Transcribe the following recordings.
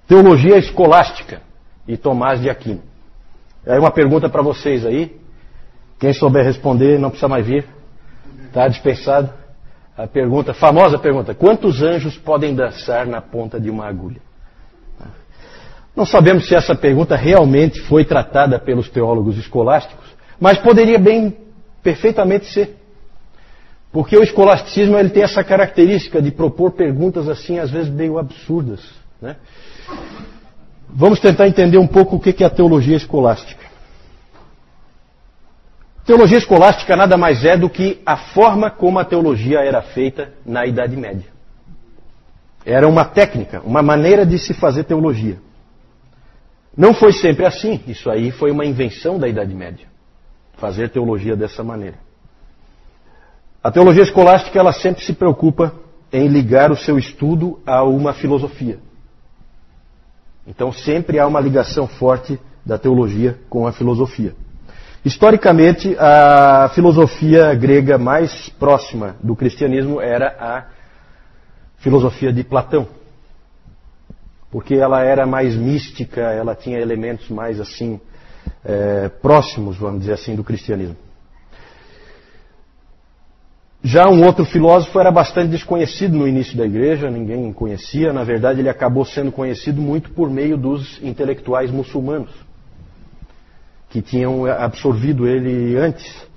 Teologia escolástica e Tomás de Aquino. Aí uma pergunta para vocês aí. Quem souber responder não precisa mais vir. Está dispensado. A pergunta, famosa pergunta: quantos anjos podem dançar na ponta de uma agulha? Não sabemos se essa pergunta realmente foi tratada pelos teólogos escolásticos, mas poderia bem, perfeitamente ser. Porque o escolasticismo ele tem essa característica de propor perguntas assim, às vezes meio absurdas, né? Vamos tentar entender um pouco o que é a teologia escolástica. Teologia escolástica nada mais é do que a forma como a teologia era feita na Idade Média. Era uma técnica, uma maneira de se fazer teologia. Não foi sempre assim, isso aí foi uma invenção da Idade Média, fazer teologia dessa maneira. A teologia escolástica ela sempre se preocupa em ligar o seu estudo a uma filosofia. Então sempre há uma ligação forte da teologia com a filosofia. Historicamente, a filosofia grega mais próxima do cristianismo era a filosofia de Platão. Porque ela era mais mística, ela tinha elementos mais assim, próximos, vamos dizer assim, do cristianismo. Já um outro filósofo era bastante desconhecido no início da igreja, ninguém conhecia. Na verdade, ele acabou sendo conhecido muito por meio dos intelectuais muçulmanos, que tinham absorvido ele antes,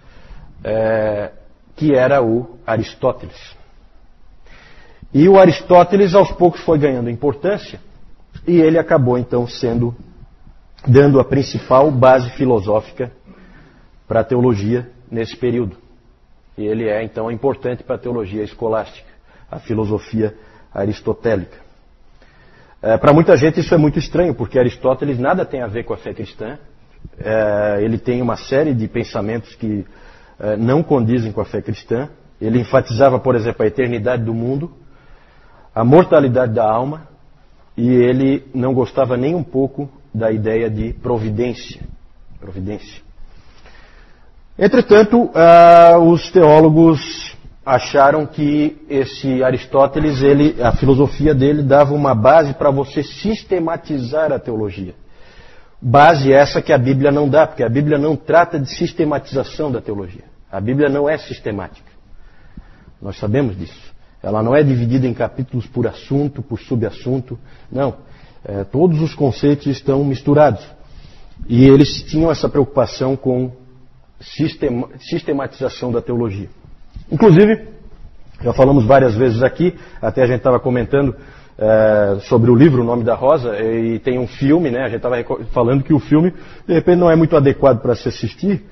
que era o Aristóteles. E o Aristóteles aos poucos foi ganhando importância, e ele acabou então dando a principal base filosófica para a teologia nesse período. E ele é então importante para a teologia escolástica, a filosofia aristotélica. Para muita gente isso é muito estranho, porque Aristóteles nada tem a ver com a fé cristã. Ele tem uma série de pensamentos que não condizem com a fé cristã. Ele enfatizava, por exemplo, a eternidade do mundo, a mortalidade da alma, e ele não gostava nem um pouco da ideia de providência. Entretanto, os teólogos acharam que esse Aristóteles, a filosofia dele dava uma base para você sistematizar a teologia. Base essa que a Bíblia não dá, porque a Bíblia não trata de sistematização da teologia. A Bíblia não é sistemática. Nós sabemos disso. Ela não é dividida em capítulos por assunto, por subassunto. Não. Todos os conceitos estão misturados. E eles tinham essa preocupação com sistematização da teologia. Inclusive, já falamos várias vezes aqui, até a gente estava comentando sobre o livro O Nome da Rosa, e tem um filme, né? A gente estava falando que o filme, de repente, não é muito adequado para se assistir,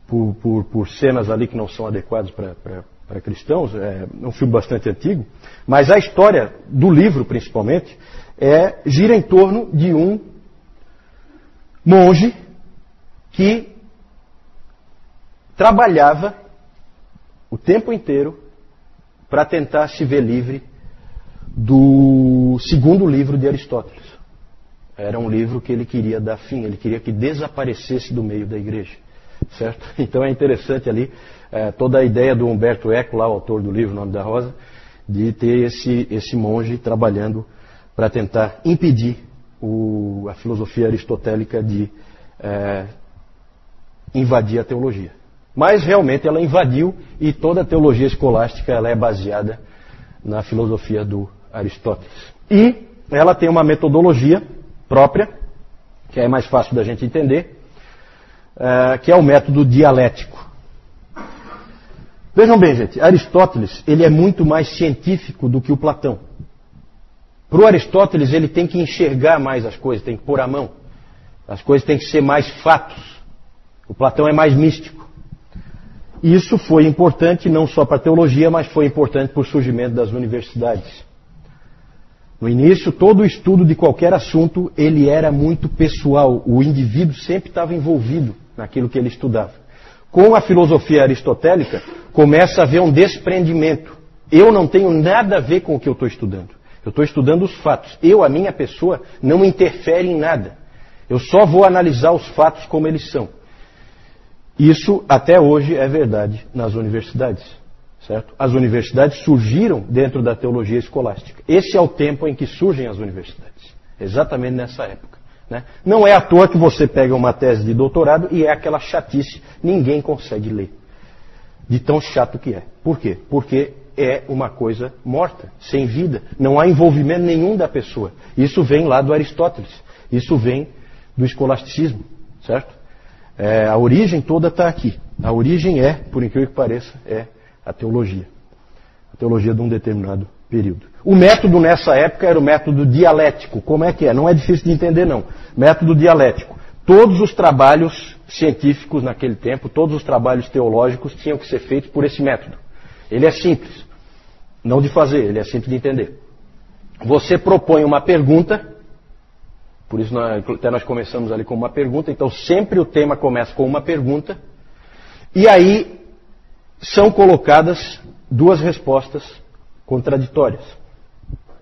por cenas ali que não são adequadas para cristãos. É um filme bastante antigo, mas a história do livro, principalmente, gira em torno de um monge que trabalhava o tempo inteiro para tentar se ver livre do segundo livro de Aristóteles. Era um livro que ele queria dar fim, ele queria que desaparecesse do meio da igreja. Certo? Então é interessante ali toda a ideia do Humberto Eco, lá, o autor do livro O Nome da Rosa, de ter esse monge trabalhando para tentar impedir a filosofia aristotélica de invadir a teologia. Mas realmente ela invadiu, e toda a teologia escolástica ela é baseada na filosofia do Aristóteles. E ela tem uma metodologia própria, que é mais fácil da gente entender, que é o método dialético. Vejam bem, gente, Aristóteles ele é muito mais científico do que o Platão. Para o Aristóteles ele tem que enxergar mais as coisas, tem que pôr a mão. As coisas têm que ser mais fatos. O Platão é mais místico. Isso foi importante não só para a teologia, mas foi importante para o surgimento das universidades. No início, todo o estudo de qualquer assunto, ele era muito pessoal. O indivíduo sempre estava envolvido naquilo que ele estudava. Com a filosofia aristotélica, começa a haver um desprendimento. Eu não tenho nada a ver com o que eu estou estudando. Eu estou estudando os fatos. A minha pessoa, não interfere em nada. Eu só vou analisar os fatos como eles são. Isso até hoje é verdade nas universidades, certo? As universidades surgiram dentro da teologia escolástica. Esse é o tempo em que surgem as universidades. exatamente nessa época. Né? Não é à toa que você pega uma tese de doutorado e é aquela chatice, ninguém consegue ler. De tão chato que é. Por quê? Porque é uma coisa morta, sem vida. Não há envolvimento nenhum da pessoa. Isso vem lá do Aristóteles. Isso vem do escolasticismo. Certo? A origem toda está aqui. A origem é, por incrível que pareça, é a teologia. A teologia de um determinado período. O método nessa época era o método dialético. Como é que é? Não é difícil de entender, não. Método dialético. Todos os trabalhos científicos naquele tempo, todos os trabalhos teológicos tinham que ser feitos por esse método. Ele é simples. Não de fazer, ele é simples de entender. Você propõe uma pergunta, por isso até nós começamos ali com uma pergunta, então sempre o tema começa com uma pergunta, e aí são colocadas duas respostas contraditórias.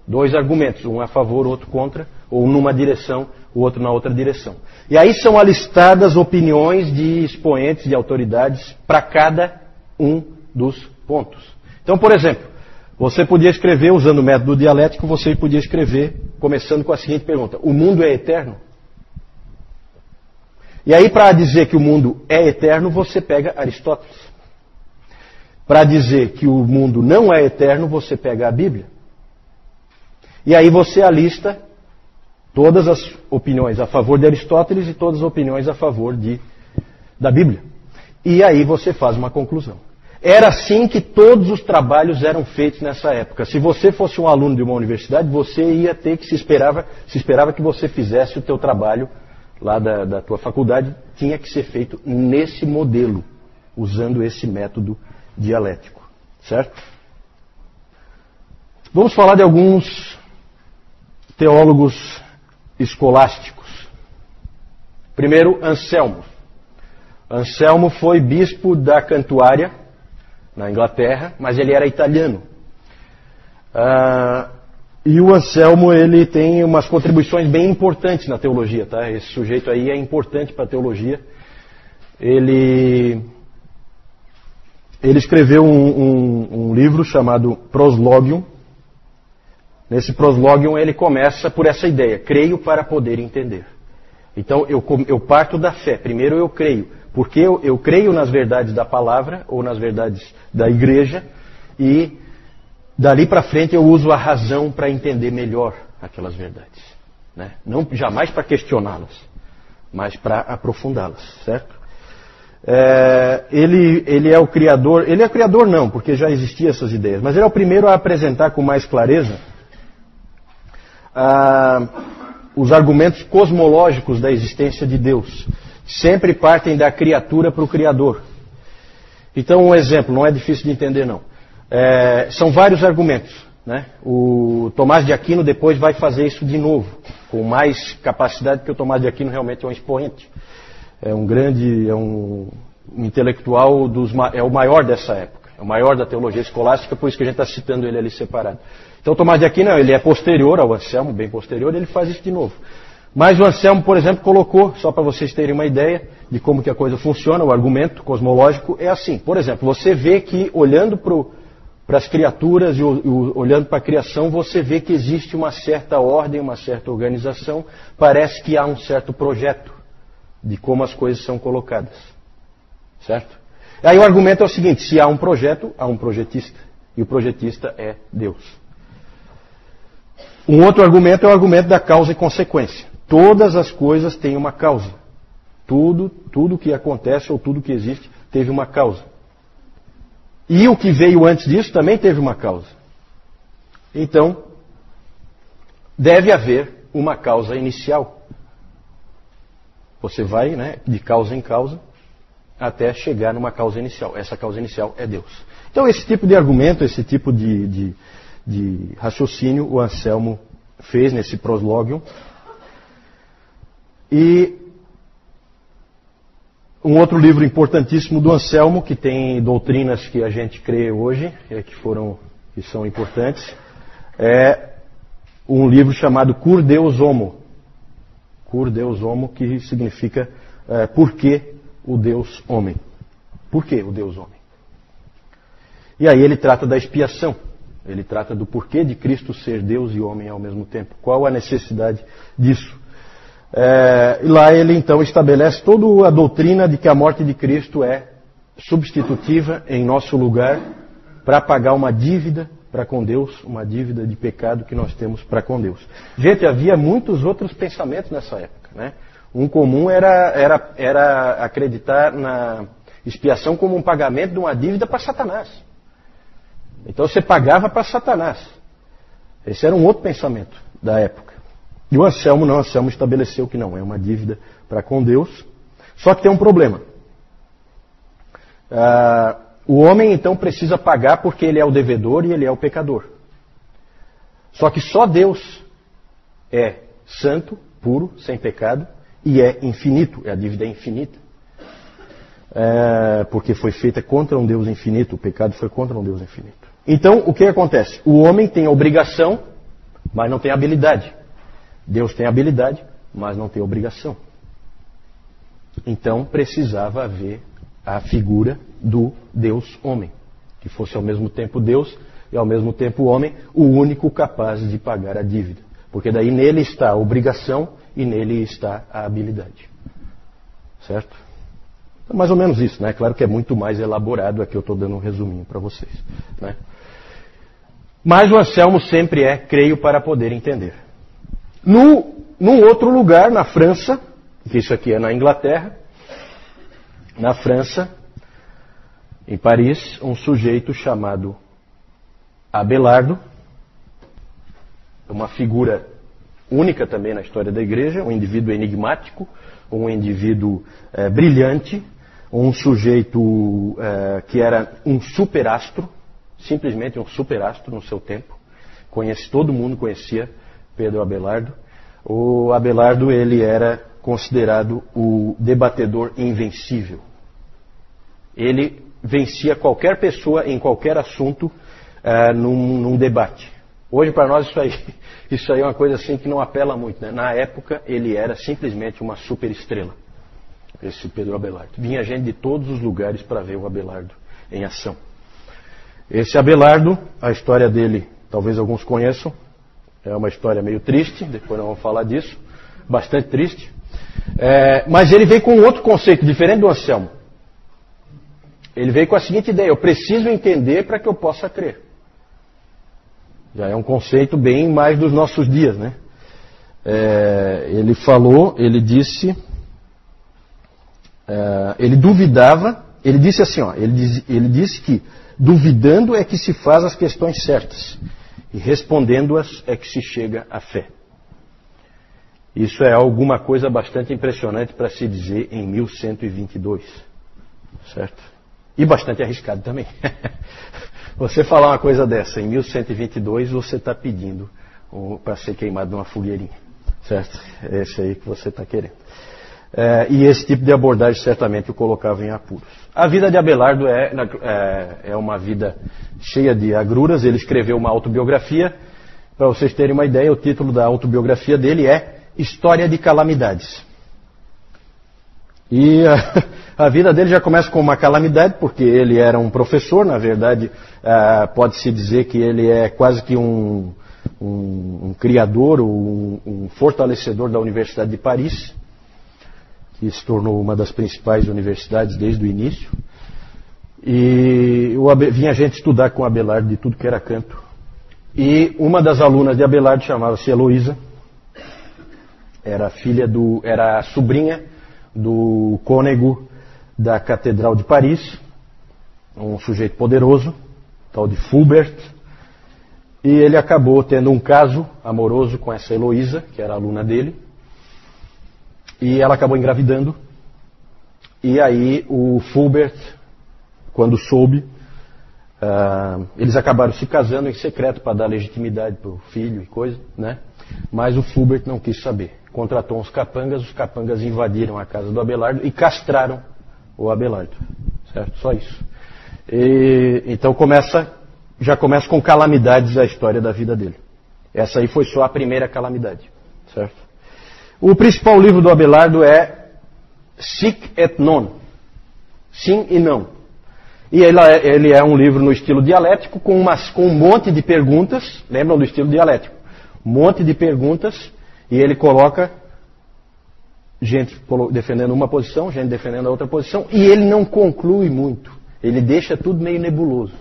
Dois argumentos, um a favor, outro contra, ou numa direção, o outro na outra direção. E aí são alistadas opiniões de expoentes, de autoridades, para cada um dos pontos. Então, por exemplo, você podia escrever, usando o método dialético, você podia escrever, começando com a seguinte pergunta: o mundo é eterno? E aí, para dizer que o mundo é eterno, você pega Aristóteles. Para dizer que o mundo não é eterno, você pega a Bíblia. E aí você alista todas as opiniões a favor de Aristóteles e todas as opiniões a favor da Bíblia. E aí você faz uma conclusão. Era assim que todos os trabalhos eram feitos nessa época. Se você fosse um aluno de uma universidade, você ia ter que se esperava que você fizesse o teu trabalho lá da tua faculdade, tinha que ser feito nesse modelo, usando esse método dialético. Certo? Vamos falar de alguns teólogos escolásticos. Primeiro, Anselmo. Anselmo foi bispo da Cantuária, na Inglaterra, mas ele era italiano. E o Anselmo, ele tem umas contribuições bem importantes na teologia, tá? Esse sujeito aí é importante para a teologia. Ele escreveu um livro chamado Proslogium. Nesse Proslogium ele começa por essa ideia: creio para poder entender. Então eu parto da fé. Primeiro eu creio, porque eu creio nas verdades da palavra ou nas verdades da igreja, e dali para frente eu uso a razão para entender melhor aquelas verdades. Né? Não jamais para questioná-las, mas para aprofundá-las, certo? Ele é o criador. Ele é criador não, porque já existiam essas ideias, mas ele é o primeiro a apresentar com mais clareza os argumentos cosmológicos da existência de Deus. Sempre partem da criatura para o Criador. Então, um exemplo, não é difícil de entender não. São vários argumentos. Né? O Tomás de Aquino depois vai fazer isso de novo, com mais capacidade, porque o Tomás de Aquino realmente é um expoente. É um grande, um intelectual, é o maior dessa época. É o maior da teologia escolástica, por isso que a gente está citando ele ali separado. Então, Tomás de Aquino, ele é posterior ao Anselmo, bem posterior, ele faz isso de novo. Mas o Anselmo, por exemplo, colocou, só para vocês terem uma ideia de como que a coisa funciona, o argumento cosmológico é assim. Por exemplo, você vê que, olhando para as criaturas e olhando para a criação, você vê que existe uma certa ordem, uma certa organização, parece que há um certo projeto de como as coisas são colocadas. Certo? Aí o argumento é o seguinte: se há um projeto, há um projetista. E o projetista é Deus. Um outro argumento é o argumento da causa e consequência. Todas as coisas têm uma causa. Tudo que acontece ou tudo que existe teve uma causa. E o que veio antes disso também teve uma causa. Então, deve haver uma causa inicial. Você vai, né, de causa em causa até chegar numa causa inicial. Essa causa inicial é Deus. Então, esse tipo de argumento, esse tipo de raciocínio, o Anselmo fez nesse Proslogium. E um outro livro importantíssimo do Anselmo, que tem doutrinas que a gente crê hoje, que são importantes, é um livro chamado Cur Deus Homo. Cur Deus Homo, que significa por que o Deus homem. Por que o Deus homem? E aí ele trata da expiação. Ele trata do porquê de Cristo ser Deus e homem ao mesmo tempo. Qual a necessidade disso? E lá ele então estabelece toda a doutrina de que a morte de Cristo é substitutiva em nosso lugar para pagar uma dívida para com Deus, uma dívida de pecado que nós temos para com Deus. Gente, havia muitos outros pensamentos nessa época, né? Um comum era acreditar na expiação como um pagamento de uma dívida para Satanás. Então você pagava para Satanás. Esse era um outro pensamento da época. E o Anselmo não, o Anselmo estabeleceu que não, é uma dívida para com Deus. Só que tem um problema. O homem então precisa pagar porque ele é o devedor e ele é o pecador. Só que só Deus é santo, puro, sem pecado e é infinito, a dívida é infinita. Porque foi feita contra um Deus infinito, o pecado foi contra um Deus infinito. Então, o que acontece? O homem tem obrigação, mas não tem habilidade. Deus tem habilidade, mas não tem obrigação. Então, precisava haver a figura do Deus homem, que fosse ao mesmo tempo Deus e ao mesmo tempo homem, o único capaz de pagar a dívida. Porque daí nele está a obrigação e nele está a habilidade. Certo? Então, mais ou menos isso, né? Claro que é muito mais elaborado, aqui eu estou dando um resuminho para vocês, né? Mas o Anselmo sempre creio para poder entender. Num outro lugar, na França, que isso aqui é na Inglaterra, na França, em Paris, um sujeito chamado Abelardo, uma figura única também na história da igreja, um indivíduo enigmático, um indivíduo brilhante, um sujeito que era um superastro, simplesmente um superastro no seu tempo. Todo mundo conhecia Pedro Abelardo. O Abelardo, ele era considerado o debatedor invencível. Ele vencia qualquer pessoa em qualquer assunto num debate. Hoje, para nós, isso aí é uma coisa assim que não apela muito, né? Na época, ele era simplesmente uma superestrela, esse Pedro Abelardo. Vinha gente de todos os lugares para ver o Abelardo em ação. Esse Abelardo, a história dele, talvez alguns conheçam, é uma história meio triste, depois nós vamos falar disso, bastante triste. Mas ele veio com um outro conceito, diferente do Anselmo. Ele veio com a seguinte ideia: eu preciso entender para que eu possa crer. Já é um conceito bem mais dos nossos dias, né? Ele disse, ele duvidava, ele disse assim, ele disse que duvidando é que se faz as questões certas e respondendo-as é que se chega à fé. Isso é alguma coisa bastante impressionante para se dizer em 1122, certo? E bastante arriscado também. Você falar uma coisa dessa em 1122, você está pedindo para ser queimado numa fogueirinha, certo? É esse aí que você está querendo. E esse tipo de abordagem certamente o colocava em apuros. A vida de Abelardo é uma vida cheia de agruras. Ele escreveu uma autobiografia. Para vocês terem uma ideia, o título da autobiografia dele é História de Calamidades. E a vida dele já começa com uma calamidade, porque ele era um professor. Na verdade, pode-se dizer que ele é quase que um criador, um fortalecedor da Universidade de Paris, que se tornou uma das principais universidades desde o início. E vinha gente estudar com Abelardo de tudo que era canto. E uma das alunas de Abelardo chamava-se Heloísa. Era a sobrinha do cônego da Catedral de Paris, um sujeito poderoso, tal de Fulbert. E ele acabou tendo um caso amoroso com essa Heloísa, que era aluna dele. E ela acabou engravidando. E aí o Fulbert, quando soube, eles acabaram se casando em secreto para dar legitimidade para o filho e coisa, né? Mas o Fulbert não quis saber. Contratou os capangas invadiram a casa do Abelardo e castraram o Abelardo. Certo? Só isso. Então já começa com calamidades a história da vida dele. Essa aí foi só a primeira calamidade. Certo? O principal livro do Abelardo é Sic et Non. Sim e não. E ele é um livro no estilo dialético, com um monte de perguntas. Lembram do estilo dialético? Um monte de perguntas, e ele coloca gente defendendo uma posição, gente defendendo a outra posição, e ele não conclui muito. Ele deixa tudo meio nebuloso,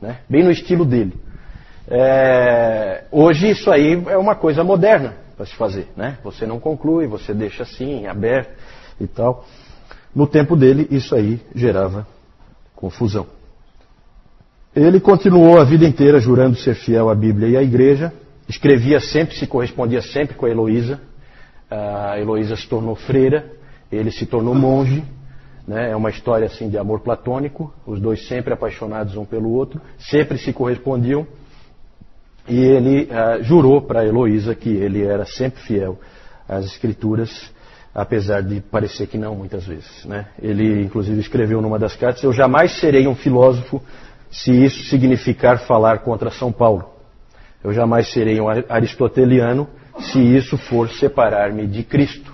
né? Bem no estilo dele. Hoje isso aí é uma coisa moderna para se fazer, né? Você não conclui, você deixa assim, aberto e tal. No tempo dele, isso aí gerava confusão. Ele continuou a vida inteira jurando ser fiel à Bíblia e à Igreja. Escrevia sempre, se correspondia sempre com a Heloísa. A Heloísa se tornou freira, ele se tornou monge, né? É uma história assim de amor platônico, os dois sempre apaixonados um pelo outro, sempre se correspondiam, e ele jurou para a Heloísa que ele era sempre fiel às Escrituras, apesar de parecer que não muitas vezes, né? Ele inclusive escreveu numa das cartas: eu jamais serei um filósofo se isso significar falar contra São Paulo. Eu jamais serei um aristoteliano se isso for separar-me de Cristo.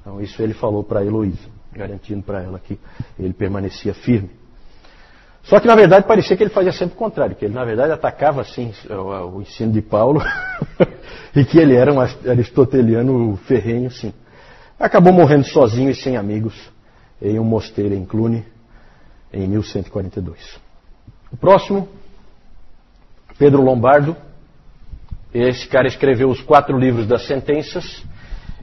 Então isso ele falou para a Heloísa, garantindo para ela que ele permanecia firme. Só que na verdade parecia que ele fazia sempre o contrário, que ele na verdade atacava assim o ensino de Paulo e que ele era um aristoteliano ferrenho, sim. Acabou morrendo sozinho e sem amigos em um mosteiro em Cluny em 1142. O próximo, Pedro Lombardo. Esse cara escreveu os 4 livros das sentenças.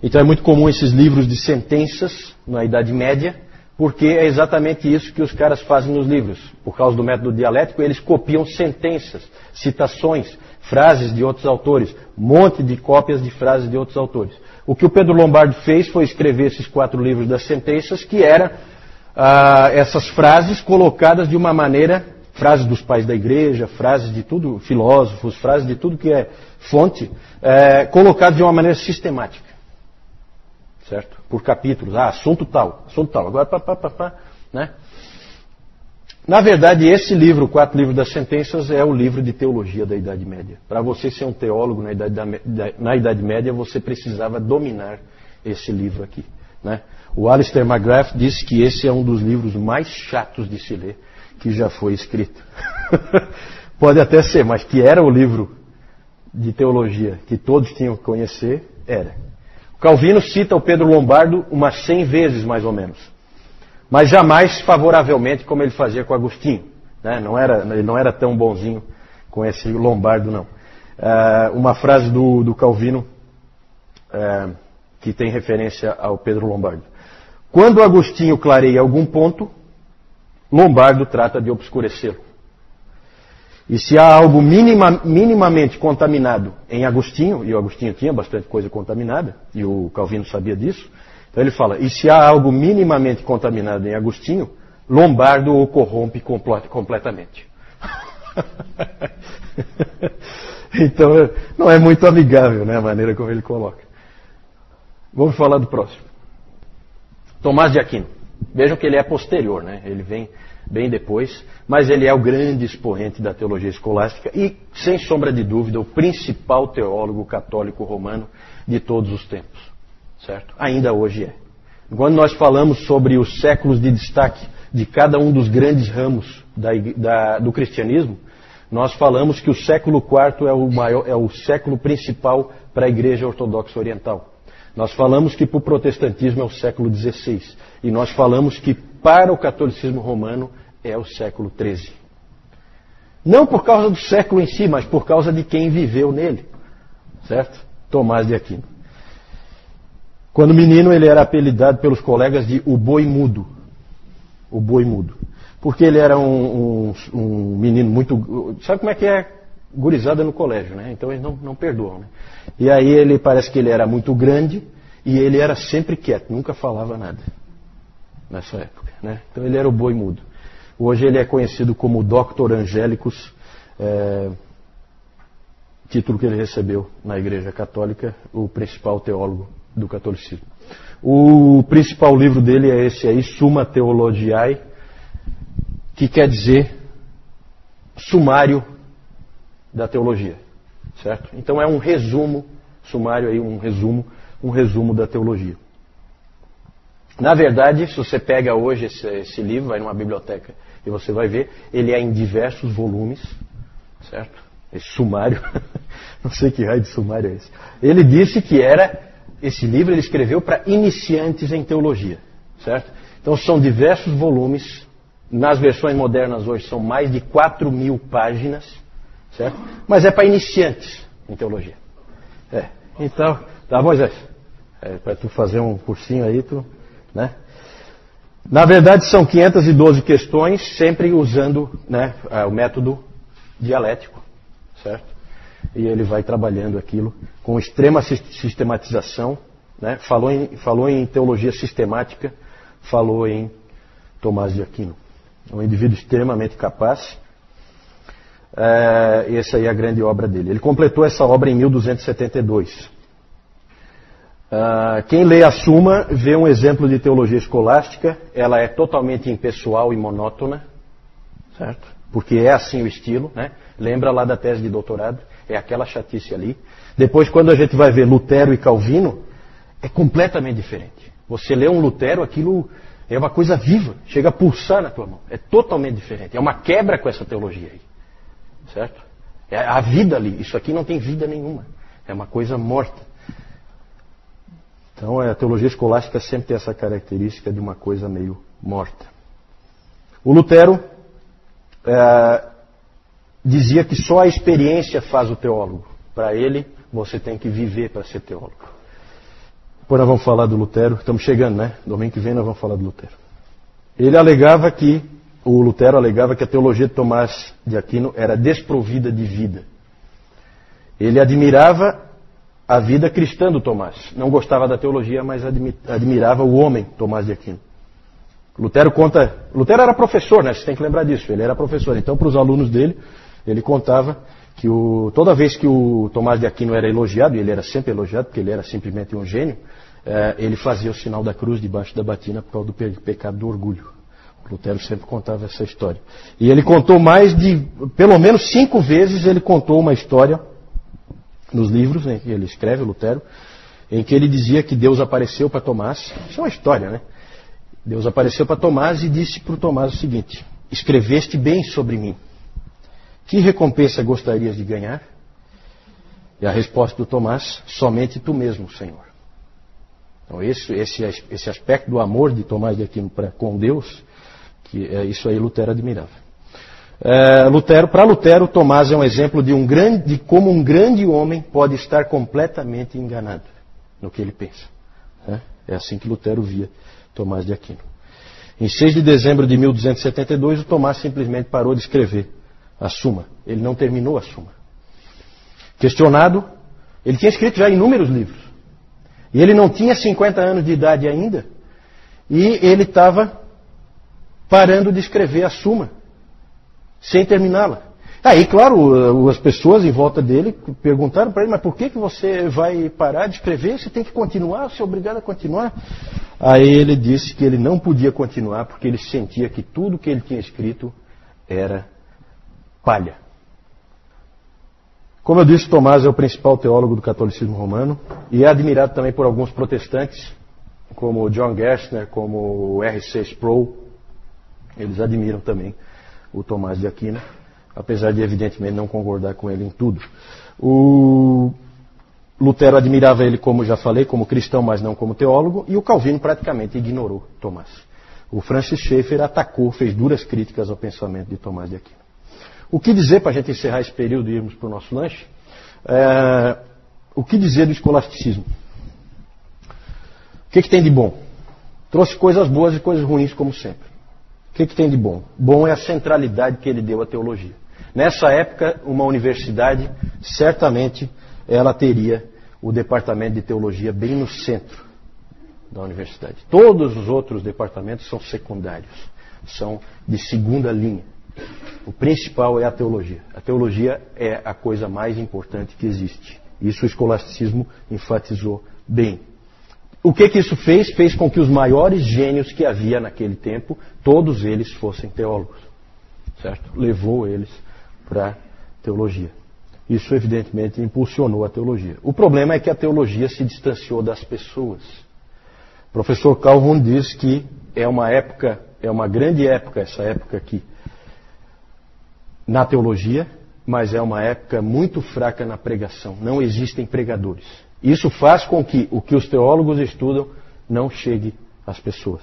Então é muito comum esses livros de sentenças na Idade Média, porque é exatamente isso que os caras fazem nos livros. Por causa do método dialético, eles copiam sentenças, citações, frases de outros autores, um monte de cópias de frases de outros autores. O que o Pedro Lombardo fez foi escrever esses 4 livros das sentenças, que eram essas frases colocadas de uma maneira, frases dos pais da igreja, frases de tudo, filósofos, frases de tudo que é fonte, colocadas de uma maneira sistemática. Certo? Por capítulos. Assunto tal. Agora, né? Na verdade, esse livro, 4 livros das sentenças, é o livro de teologia da Idade Média. Para você ser um teólogo na Idade Média, você precisava dominar esse livro aqui, né? O Alistair McGrath disse que esse é um dos livros mais chatos de se ler que já foi escrito. Pode até ser, mas que era o livro de teologia que todos tinham que conhecer, era. O Calvino cita o Pedro Lombardo umas 100 vezes, mais ou menos. Mas jamais favoravelmente como ele fazia com Agostinho, né? Ele não era tão bonzinho com esse Lombardo, não. Uma frase do Calvino que tem referência ao Pedro Lombardo. Quando Agostinho clareia algum ponto, Lombardo trata de obscurecê-lo. E se há algo minimamente contaminado em Agostinho, e o Agostinho tinha bastante coisa contaminada, e o Calvino sabia disso, então ele fala, e se há algo minimamente contaminado em Agostinho, Lombardo o corrompe completamente. Então, não é muito amigável, né, a maneira como ele coloca. Vamos falar do próximo. Tomás de Aquino. Vejam que ele é posterior, né? Ele vem bem depois, mas ele é o grande expoente da teologia escolástica e, sem sombra de dúvida, o principal teólogo católico romano de todos os tempos. Certo? Ainda hoje é. Quando nós falamos sobre os séculos de destaque de cada um dos grandes ramos do cristianismo, nós falamos que o século IV é o século principal para a Igreja Ortodoxa Oriental. Nós falamos que para o protestantismo é o século XVI. E nós falamos que para o catolicismo romano é o século XIII. Não por causa do século em si, mas por causa de quem viveu nele. Certo? Tomás de Aquino. Quando menino, ele era apelidado pelos colegas de o boi mudo. O boi mudo. Porque ele era um menino muito... Sabe como é que é gurizada no colégio, né? Então eles não perdoam, né? E aí ele parece que ele era muito grande e ele era sempre quieto, nunca falava nada. Nessa época, né? Então ele era o boi mudo. Hoje ele é conhecido como Doctor Angélicos, título que ele recebeu na Igreja Católica, o principal teólogo do catolicismo. O principal livro dele é esse aí, Summa Theologiae, que quer dizer sumário da teologia, certo? Então é um resumo, sumário aí, um resumo da teologia. Na verdade, se você pega hoje esse livro, vai numa biblioteca e você vai ver, ele é em diversos volumes, certo? Esse sumário, não sei que raio de sumário é esse. Ele disse que esse livro ele escreveu para iniciantes em teologia, certo? Então são diversos volumes, nas versões modernas hoje são mais de 4.000 páginas, certo? Mas é para iniciantes em teologia. Então, tá, Moisés? Para tu fazer um cursinho aí, né? Na verdade são 512 questões, sempre usando, né, o método dialético, certo? E ele vai trabalhando aquilo com extrema sistematização, né? Falou em teologia sistemática, falou em Tomás de Aquino. Um indivíduo extremamente capaz. Essa aí é a grande obra dele. Ele completou essa obra em 1272. Quem lê a Suma vê um exemplo de teologia escolástica. Ela é totalmente impessoal e monótona, certo? Porque é assim o estilo, né? Lembra lá da tese de doutorado? É aquela chatice ali. Depois, quando a gente vai ver Lutero e Calvino, é completamente diferente. Você lê um Lutero, aquilo é uma coisa viva, chega a pulsar na tua mão. É totalmente diferente. É uma quebra com essa teologia aí. Certo? É a vida ali. Isso aqui não tem vida nenhuma. É uma coisa morta. Então a teologia escolástica sempre tem essa característica de uma coisa meio morta. O Lutero dizia que só a experiência faz o teólogo. Para ele, você tem que viver para ser teólogo. Depois nós vamos falar do Lutero. Estamos chegando, né? Domingo que vem nós vamos falar do Lutero. O Lutero alegava que a teologia de Tomás de Aquino era desprovida de vida. Ele admirava a vida cristã do Tomás. Não gostava da teologia, mas admirava o homem Tomás de Aquino. Lutero era professor, né? Você tem que lembrar disso. Ele era professor. Então, para os alunos dele, ele contava que toda vez que o Tomás de Aquino era elogiado, e ele era sempre elogiado, porque ele era simplesmente um gênio, ele fazia o sinal da cruz debaixo da batina por causa do pecado do orgulho. Lutero sempre contava essa história. E ele contou pelo menos 5 vezes, ele contou uma história nos livros, né, que ele escreve, Lutero, em que ele dizia que Deus apareceu para Tomás. Isso é uma história, né? Deus apareceu para Tomás e disse para o Tomás o seguinte: escreveste bem sobre mim. Que recompensa gostarias de ganhar? E a resposta do Tomás: somente tu mesmo, Senhor. Então esse aspecto do amor de Tomás de Aquino com Deus, isso aí Lutero admirava. Para Lutero, Tomás é um exemplo de como um grande homem pode estar completamente enganado no que ele pensa. É assim que Lutero via Tomás de Aquino. Em 6 de dezembro de 1272, o Tomás simplesmente parou de escrever a Suma. Ele não terminou a Suma. Questionado, ele tinha escrito já inúmeros livros. E ele não tinha 50 anos de idade ainda. E ele estava parando de escrever a Suma, sem terminá-la. Aí, claro, as pessoas em volta dele perguntaram para ele: mas por que você vai parar de escrever? Você tem que continuar, você é obrigado a continuar. Aí ele disse que ele não podia continuar porque ele sentia que tudo que ele tinha escrito era palha. Como eu disse, Tomás é o principal teólogo do catolicismo romano e é admirado também por alguns protestantes, como John Gerstner, como o R.C. Sproul. Eles admiram também o Tomás de Aquino, apesar de evidentemente não concordar com ele em tudo. O Lutero admirava ele, como já falei, como cristão, mas não como teólogo, e o Calvino praticamente ignorou Tomás. O Francis Schaeffer fez duras críticas ao pensamento de Tomás de Aquino. O que dizer, para a gente encerrar esse período e irmos para o nosso lanche? O que dizer do escolasticismo? O que tem de bom? Trouxe coisas boas e coisas ruins, como sempre. O que tem de bom? Bom é a centralidade que ele deu à teologia. Nessa época, uma universidade, certamente, ela teria o departamento de teologia bem no centro da universidade. Todos os outros departamentos são secundários, são de segunda linha. O principal é a teologia. A teologia é a coisa mais importante que existe. Isso o escolasticismo enfatizou bem. O que isso fez? Fez com que os maiores gênios que havia naquele tempo, todos eles fossem teólogos. Certo? Levou eles para a teologia. Isso, evidentemente, impulsionou a teologia. O problema é que a teologia se distanciou das pessoas. O professor Calhoun diz que é uma grande época, essa época aqui, na teologia, mas é uma época muito fraca na pregação. Não existem pregadores. Isso faz com que o que os teólogos estudam não chegue às pessoas.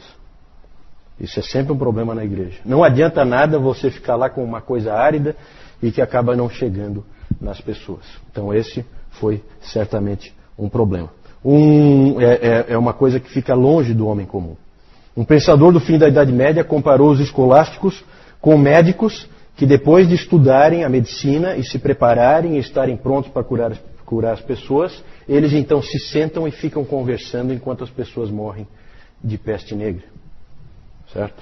Isso é sempre um problema na igreja. Não adianta nada você ficar lá com uma coisa árida e que acaba não chegando nas pessoas. Então esse foi certamente um problema. É uma coisa que fica longe do homem comum. Um pensador do fim da Idade Média comparou os escolásticos com médicos que depois de estudarem a medicina e se prepararem e estarem prontos para curar as pessoas, eles então se sentam e ficam conversando enquanto as pessoas morrem de peste negra. Certo?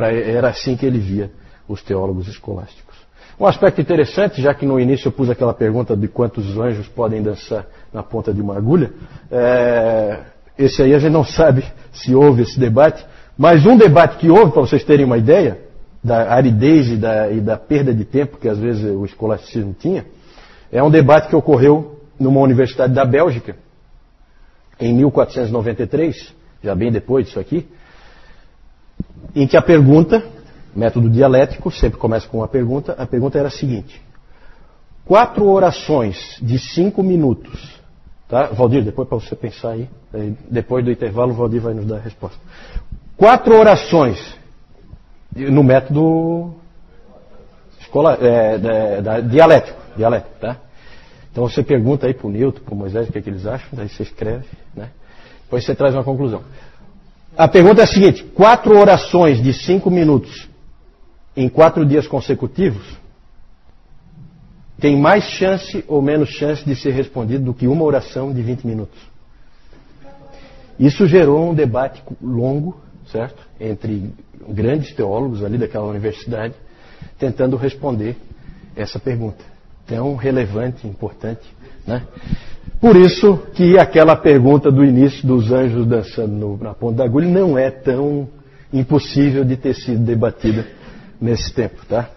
Era assim que ele via os teólogos escolásticos. Um aspecto interessante, já que no início eu pus aquela pergunta de quantos anjos podem dançar na ponta de uma agulha, esse aí a gente não sabe se houve esse debate, mas um debate que houve, para vocês terem uma ideia, da aridez e da perda de tempo que às vezes o escolasticismo tinha, é um debate que ocorreu numa universidade da Bélgica, em 1493, já bem depois disso aqui, em que a pergunta, método dialético, sempre começa com uma pergunta, a pergunta era a seguinte: 4 orações de 5 minutos, tá? Valdir, depois para você pensar aí, depois do intervalo o Valdir vai nos dar a resposta. 4 orações, no método dialético, tá? Então você pergunta aí para o Newton, para o Moisés, o que eles acham, daí você escreve, né? Depois você traz uma conclusão. A pergunta é a seguinte: 4 orações de 5 minutos em 4 dias consecutivos tem mais chance ou menos chance de ser respondido do que uma oração de 20 minutos? Isso gerou um debate longo, certo? Entre grandes teólogos ali daquela universidade, tentando responder essa pergunta tão relevante, importante, né? Por isso que aquela pergunta do início dos anjos dançando na ponta da agulha não é tão impossível de ter sido debatida nesse tempo, tá?